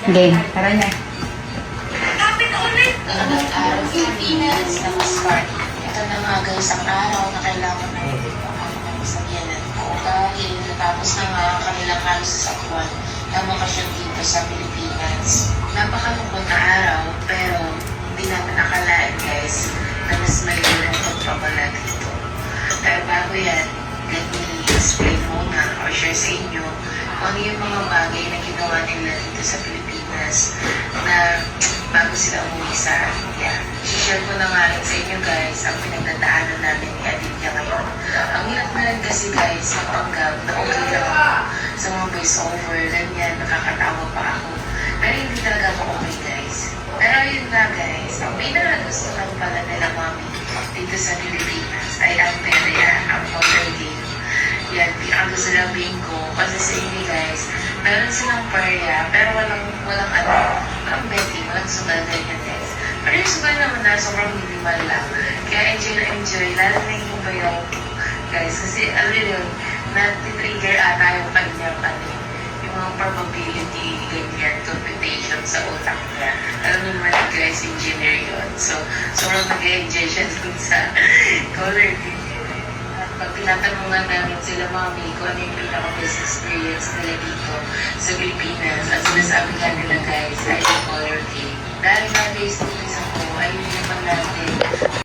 Game. Tara na. Ilang araw Pilipinas na ma-start. Ito na nga guys, ang araw na kailangan natin sa biyanan ko. Dahil natapos na nga ang kanilang halos sa sakwan na makasyon dito sa Pilipinas. Napakalungkot na araw, pero hindi naman nakalain guys na mas may lulungkot pa pala dito. Pero bago yan, let me explain muna or share sa inyo kung ano yung mga bagay na ginawa nila dito sa Pilipinas na bago sila umuwi sa India. I-share ko na nga rin sa inyo guys ang pinagdadaanan namin ni Aditya ngayon. Ang hirap na rin kasi guys mapanggap na okay lang ako sa mga voice over, ganyan, nakakatawa pa ako. Pero hindi talaga ako okay guys. Pero yun nga guys, ang pinakagusto lang pala nila mami dito sa Pilipinas ay ang perya, ang color game. Yan, pinakagusto lang ko kasi sa inyo guys, meron silang perya pero walang betting, walang sugal ganyan guys. Pero yung sugal naman na sobrang minimal lang. Kaya enjoy na enjoy, lalo na yung bayaw guys. Kasi alam yun, nati-trigger ata yung kanyang yung mga probability, ganyan, computation sa utak niya. Alam mo naman guys, engineer yun. So, sobrang nag-enjoy siya dun sa color game. Pag tinatanungan namin sila mami kung ano yung pinaka-best experience nila dito sa Pilipinas, at sinasabi nga nila guys ay yung color game. Dahil nga guys, dito sa ko ay hindi naman natin